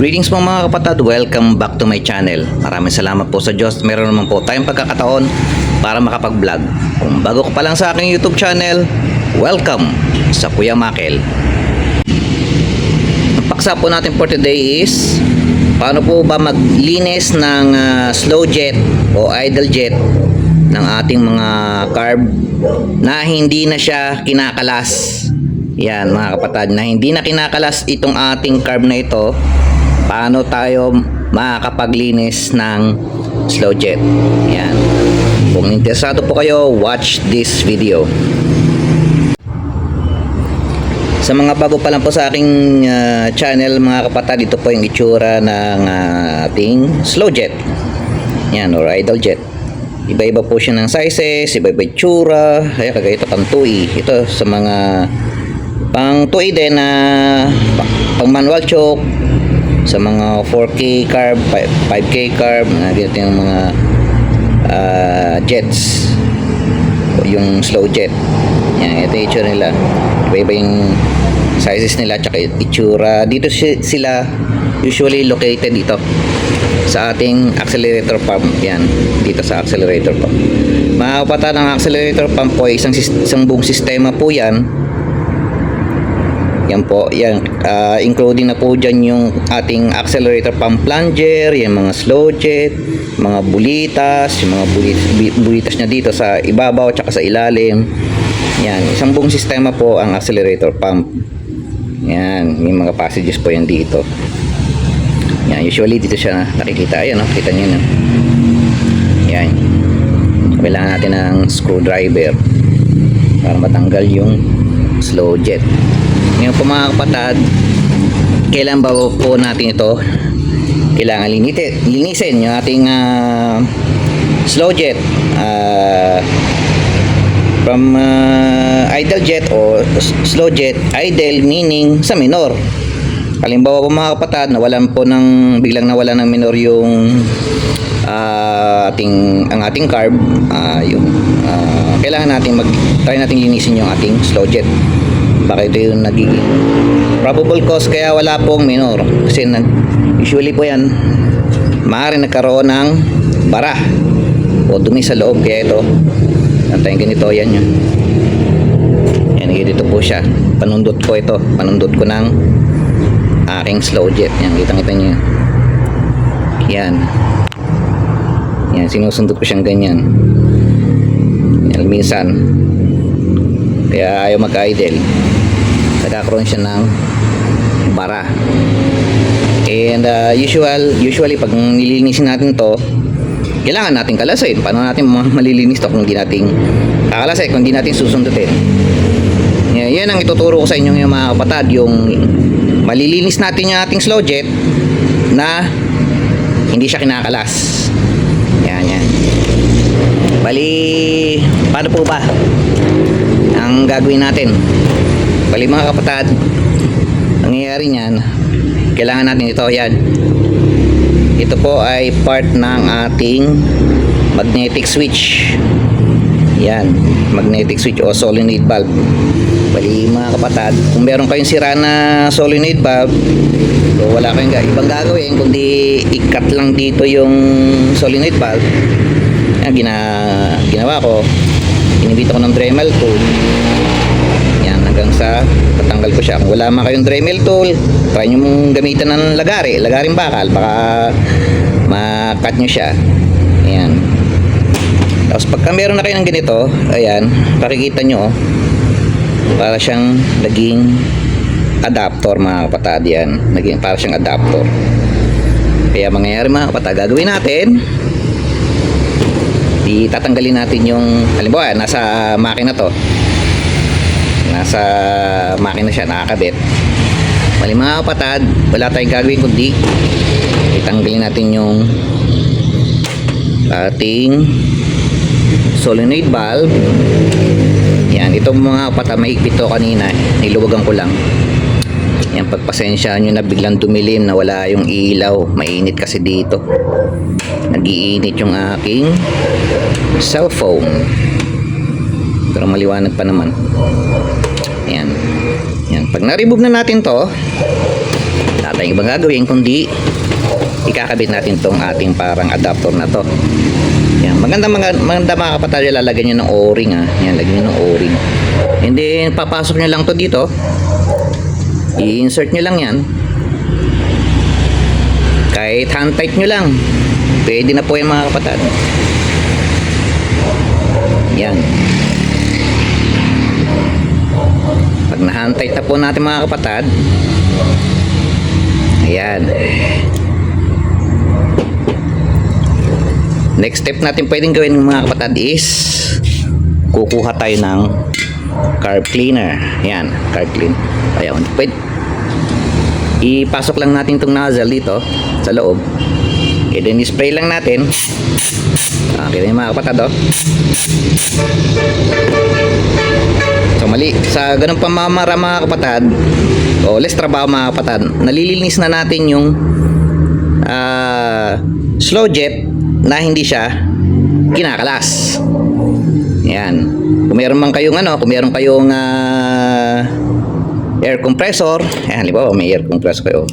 Greetings po mga kapatid, welcome back to my channel. Maraming salamat po sa Diyos. Meron naman po tayong pagkakataon para makapag-vlog. Kung bago ka pa lang sa aking YouTube channel, welcome sa Kuya Makel. Ang paksa po natin for today is paano po ba maglinis ng slow jet o idle jet ng ating mga carb na hindi na siya kinakalas. Yan mga kapatid, na hindi na kinakalas itong ating carb na ito. Paano tayo makakapaglinis ng slow jet? Yan. Kung interesado po kayo, watch this video. Sa mga bago pa lang po sa aking channel mga kapatid, ito po yung itsura ng ating slow jet. Yan, or idle jet. Iba-iba po siya ng sizes, iba-iba itsura. Kaya kagaya ito pang 2E. Ito sa mga pang 2E din na pang manual choke, sa mga 4K carb, 5K carb, ganito yung mga jets, yung slow jet. Yan, ito yung itsura nila. Iba-iba yung sizes nila tsaka itsura. Dito sila usually located dito sa ating accelerator pump. Yan, dito sa accelerator pump. Mga kapatid, ng accelerator pump po ay isang buong sistema po yan. Yan po, yan, including na po dyan yung ating accelerator pump plunger, yung mga slow jet, mga bulitas, yung mga bulitas niya dito sa ibabaw at sa ilalim. Yan, isang buong sistema po ang accelerator pump. Yan, may mga passages po yan dito. Yan, usually dito siya nakikita. Ayan, no? Kita nyo na. Yan. Kailangan natin ng screwdriver para matanggal yung slow jet. Ngayon po mga kapatid, kailan ba po natin ito kailangan linisin yung ating slow jet from idle jet o slow jet. Idle meaning sa minor. Halimbawa po mga kapatid, biglang nawalan ng minor yung ang ating carb, kailangan natin try natin linisin yung ating slow jet. Baka ito yung nagiging probable cause kaya wala pong minor, kasi usually po yan maaaring nagkaroon ng bara o dumi sa loob. Kaya ito natin ganito, yan yun. Yan, ganito po siya. Panundot ko ng aking slow jet. Yan, kitang-kita nyo yan. Yan, sinusundot ko siyang ganyan. Yan, minsan kaya ayaw mag-idle, nagkakaroon siya ng bara. And usually pag nililinisin natin to, kailangan natin kalasin. Paano natin malilinis to kung hindi natin kakalasin, kung hindi natin susundutin? Yan ang ituturo ko sa inyo yung mga kapatid, yung malilinis natin yung ating slow jet na hindi siya kinakalas. Yan. Bali, paano po ba ang gagawin natin? Bali mga kapatid, nangyayari niyan, kailangan natin ito. Yan, ito po ay part ng ating magnetic switch. Yan, magnetic switch o solenoid valve. Bali mga kapatid, kung meron kayong sira na solenoid valve, so wala kayong ibang gagawin kundi i-cut lang dito yung solenoid valve. Yan, ginawa ko, inibita ko ng Dremel tool. Yan, hanggang sa patanggal ko siya. Kung wala man kayong Dremel tool, try nyo mong gamitan ng lagaring bakal, baka makat nyo siya. Ayan. Tapos pagka meron na kayo ng ganito, ayan, pakikita nyo, para siyang naging adapter mga kapatid. Yan, para siyang adapter. Kaya mangyayari mga kapatid, gagawin natin, tatanggalin natin yung, halimbawa nasa makina siya nakakabit. Bali mga kapatid, wala tayong gagawin kundi itanggalin natin yung ating solenoid valve. Yan, itong mga kapatid, mahigpit to kanina, niluwagan ko lang. Yan, pagpasensyaan nyo na biglang dumilim na wala yung ilaw, mainit kasi dito, nag-iinit yung aking cellphone, pero maliwanag pa naman. Yan. Yan, pag na-remove na natin to, tayong ibang gagawin kundi ikakabit natin tong ating parang adapter na to. Yan, maganda mga kapatid, lalagyan nyo ng o-ring ha. Yan, lagyan nyo ng o-ring. And then papasok nyo lang to dito, i-insert nyo lang yan, kahit hand tight nyo lang, pwede na po yan mga kapatid. Yan, pag na hand tight na po natin mga kapatid, ayan, next step natin pwedeng gawin mga kapatid is kukuha tayo ng carb cleaner. Yan, carb clean. Ayan, pwede ipasok lang natin itong nozzle dito sa loob, and then spray lang natin. Okay na mga kapatid, oh. So mali, sa ganun pamamara mga kapatid, o less trabaho mga kapatid, nalilinis na natin yung slow jet na hindi siya kinakalas. Yan, kung meron man kayong kung meron kayong air compressor, ayan, halimbawa may air compressor kayo,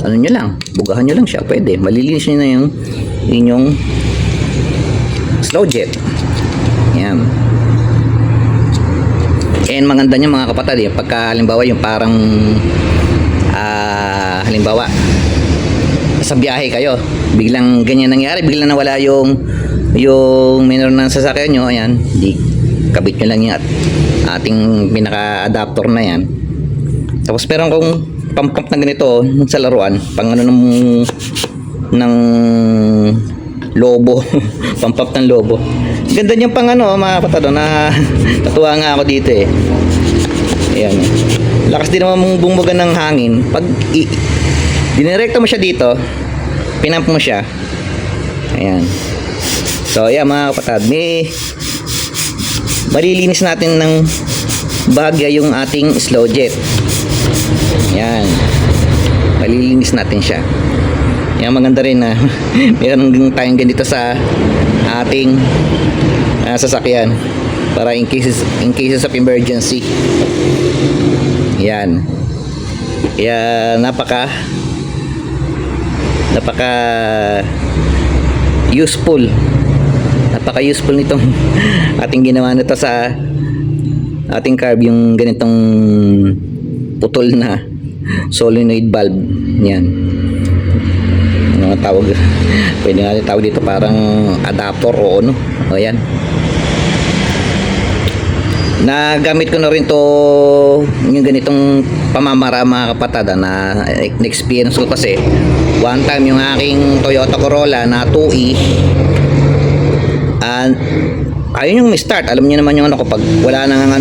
ano nyo lang, bugahan nyo lang siya, pwede, malilinis nyo na yung inyong slow jet. Yan. And maganda nyo mga kapatid, pagka halimbawa yung parang halimbawa sa biyahe kayo, biglang ganyan nangyari, biglang nawala yung minor ng sasakyan nyo, ayan, di kabit nyo lang yung ating pinaka adapter na yan. Tapos meron kong pump na ganito sa laruan, pang ng lobo. Pump ng lobo. Ganda niyang pang mga kapatid, na natuwa nga ako dito eh. Ayan. Lakas din naman bumuga ng hangin. Pag dinirekta mo siya dito, pinamp mo siya. Ayan. So ayan mga kapatid, malilinis natin ng bahagya yung ating slow jet. Yan, malilinis natin siya. Yan, maganda rin na meron tayong ganito sa ating sasakyan para in cases of emergency. Yan. Yan, napaka useful nitong ating ginawa nito sa ating carb, yung ganitong putol na solenoid valve. Yan, ano nga tawag, pwede nga tawag dito, parang adapter o ano. O yan, nagamit ko na rin to, yung ganitong pamamara mga kapatid, na experience ko kasi one time yung aking Toyota Corolla na 2E, ayun yung start. Alam niyo naman yung pag wala nang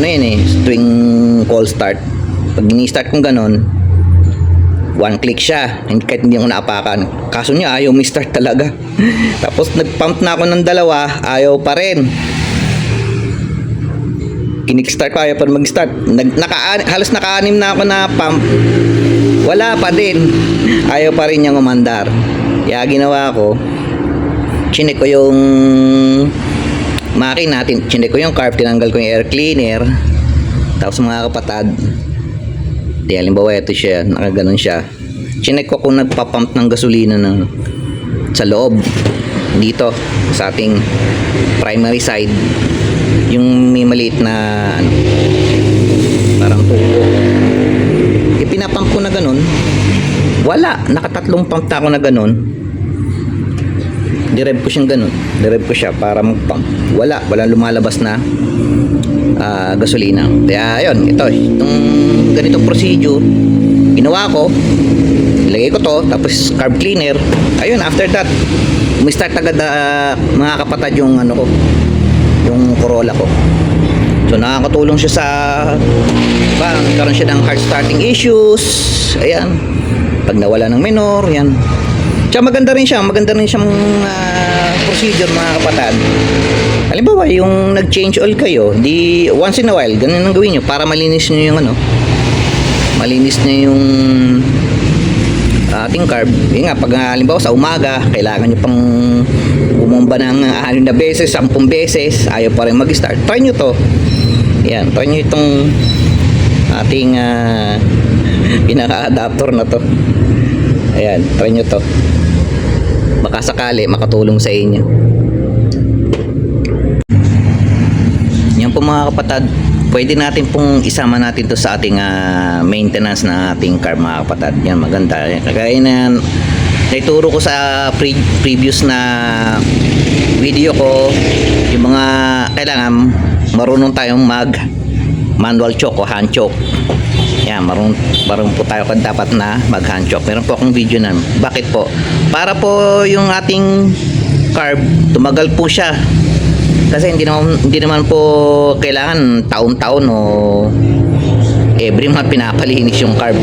tuwing call start, pag ini-start kong ganon, one click siya, kahit hindi ako naapakan. Kaso niya ayaw mi-start talaga. Tapos nag-pump na ako ng dalawa, ayaw pa rin. Kinik-start ko, ayaw pa rin mag-start. Halos naka-anim na ako na pump, wala pa din, ayaw pa rin niyang umandar. Kaya ginawa ko, chinek ko yung makina natin, chinek ko yung carb, tinanggal ko yung air cleaner. Tapos mga kapatid, di halimbawa ito siya, nakaganon siya, chinek ko kung nagpapump ng gasolina sa loob dito sa ating primary side, yung may maliit na parang tubo, pinapump ko na ganon, wala, nakatatlong pump na ako na ganon. Direv ko siyang ganun, direv ko siya para mag-pump, walang lumalabas na gasolina. Kaya ayun, itong ganitong procedure ginawa ko, ilagay ko to, tapos carb cleaner. Ayun, after that umistart agad mga kapatid yung yung Corolla ko. So nakakatulong siya sa nagkaroon siya ng hard starting issues. Ayan, pag nawala ng minor, yan. Tsaka maganda rin siyang procedure mga kapatid. Halimbawa, yung nag-change oil kayo, di once in a while, ganun ang gawin nyo para malinis nyo yung malinis nyo yung ating carb. Yung nga, pag halimbawa sa umaga, kailangan nyo pang bumomba ng 6 na beses, 10 beses, ayaw pa rin mag-start. Try nyo to. Yan, try nyo itong ating pinaka-adapter na to. Ayan, try nyo to. Baka sakali makatulong sa inyo. Yan po mga kapatid, pwede natin pong isama natin to sa ating maintenance na ating car mga kapatid. Yan, maganda. Kagaya na naituro ko sa previous na video ko, yung mga kailangan marunong tayong mag manual choke o hand choke. Yan, marunong po tayo kung dapat na mag hand choke. Meron po akong video na. Bakit po? Para po yung ating carb tumagal po siya. Kasi hindi naman po kailangan taon-taon o every month pinapalinis yung carb.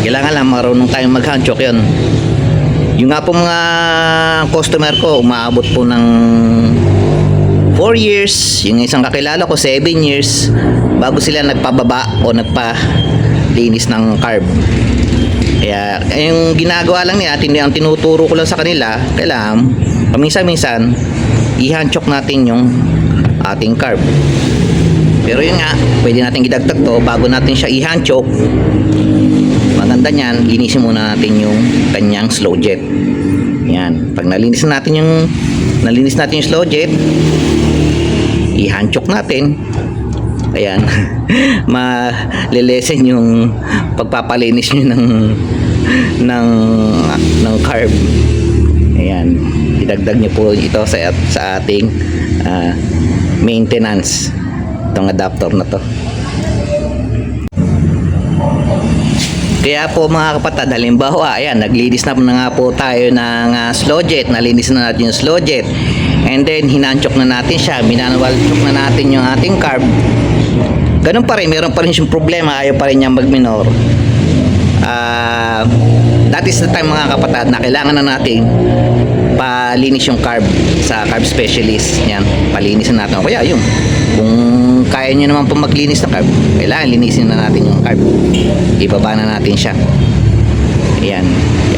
Kailangan lang marunong tayong mag hand choke yun. Yung nga po mga customer ko, umaabot po ng 4 years. Yung isang kakilala ko, 7 years bago sila nagpababa o nagpalinis ng carb. Kaya yung ginagawa lang nila, ang tinuturo ko lang sa kanila, kailangan paminsan-minsan i-hand choke natin yung ating carb. Pero yun nga, pwede natin idagdag to bago natin siya i-hand choke. Maganda niyan, linisin muna natin yung kanyang slow jet. Yan, pag nalinis natin yung slow jet, i-hand choke natin. Ayan, malilesen yung pagpapalinis nyo ng carb. Ayan, idagdag nyo po ito sa ating maintenance, itong adapter na to. Kaya po mga kapatid, halimbawa, ayan, naglinis na nga po tayo ng slow jet, nalinis na natin yung slow jet, and then hinanchok na natin siya, minanwal choke na natin yung ating carb. Ganun pa rin, meron pa rin yung problema, ayaw pa rin niya mag-minor. That is the time mga kapatid na kailangan na natin palinis yung carb sa carb specialist. Yan, palinisin natin. O kaya yun, kung kaya nyo naman po maglinis ng carb, kailangan linisin na natin yung carb, ibaba na natin siya. Ayan.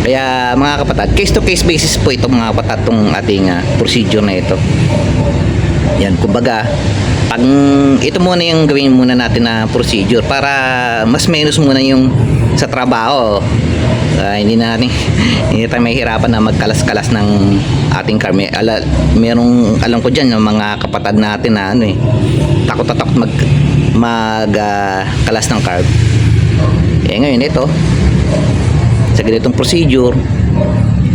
Kaya mga kapatid, case to case basis po ito mga kapatid, itong ating procedure na ito. Yan, kumbaga pag ito muna yung gawin muna natin na procedure para mas menos muna yung sa trabaho. Hindi tayo mahihirapan na magkalas-kalas ng ating car. Merong alam ko dyan yung mga kapatid natin na takot magkalas ng carb. Ngayon ito, sa ganitong procedure,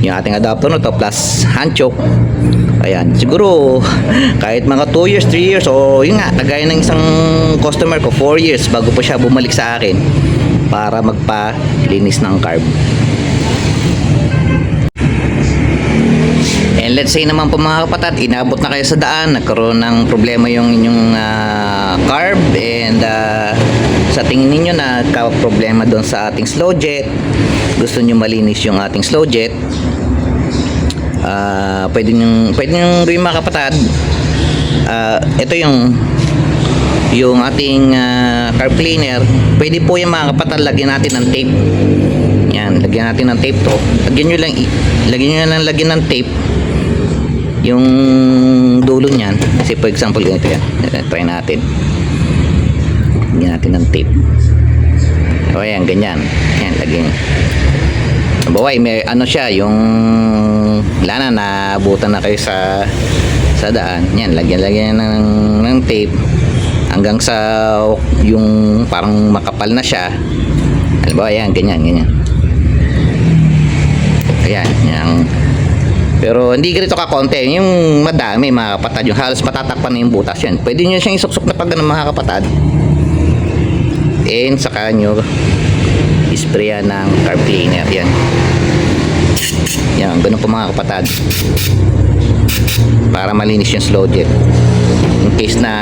yung ating adapter na to plus hand choke, ayan, siguro kahit mga 2 years, 3 years, o yun nga, kagaya ng isang customer ko, 4 years bago po siya bumalik sa akin para magpalinis ng carb. And let's say naman po mga kapatid, inabot na kayo sa daan, nagkaroon ng problema yung inyong carb, and sa tingin ninyo na problema doon sa ating slow jet, gusto nyo malinis yung ating slow jet, pwede nyo gawin mga kapatid. Ito yung ating carb cleaner. Pwede po yung mga kapatid, lagyan natin ng tape. Yan, lagyan natin ng tape to. Lagyan nyo ng tape yung dulo niyan. Kasi for example, ganito yan. Try natin. Lagyan natin ng tape. O yan, ganyan. Yan, lagyan. Baway, may siya, yung lana na abutan na kayo sa daan. Yan, lagyan ng tape hanggang sa yung parang makapal na siya. Halimbawa, yan, ganyan. Ayan, yan. Pero hindi ganito kakonte. Yung madami mga kapatid, yung halos matatakpan na yung butas yan. Pwede nyo siyang isuksok na pag mga kapatid. And saka nyo isprayan ng carb cleaner. Yan, ganun po mga kapatid, para malinis yung slow jet. In case na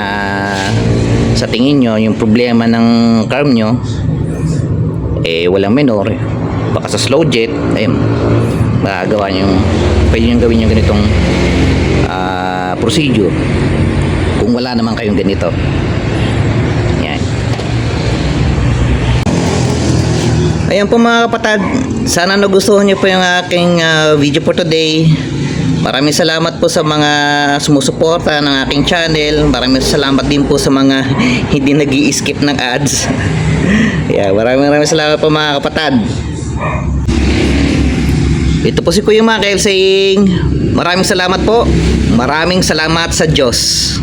sa tingin nyo yung problema ng carb nyo walang minor, baka sa slow jet, ayun, magagawa nyo, pwede nyo gawin yung ganitong procedure kung wala naman kayong ganito. Yan. Ayan po mga kapatid, sana nagustuhan nyo po yung aking video for today. Maraming salamat po sa mga sumusuporta ng aking channel. Maraming salamat din po sa mga hindi nag-i-skip ng ads. Yeah, maraming salamat po mga kapatid. Ito po si Kuya Michael saying maraming salamat po. Maraming salamat sa Diyos.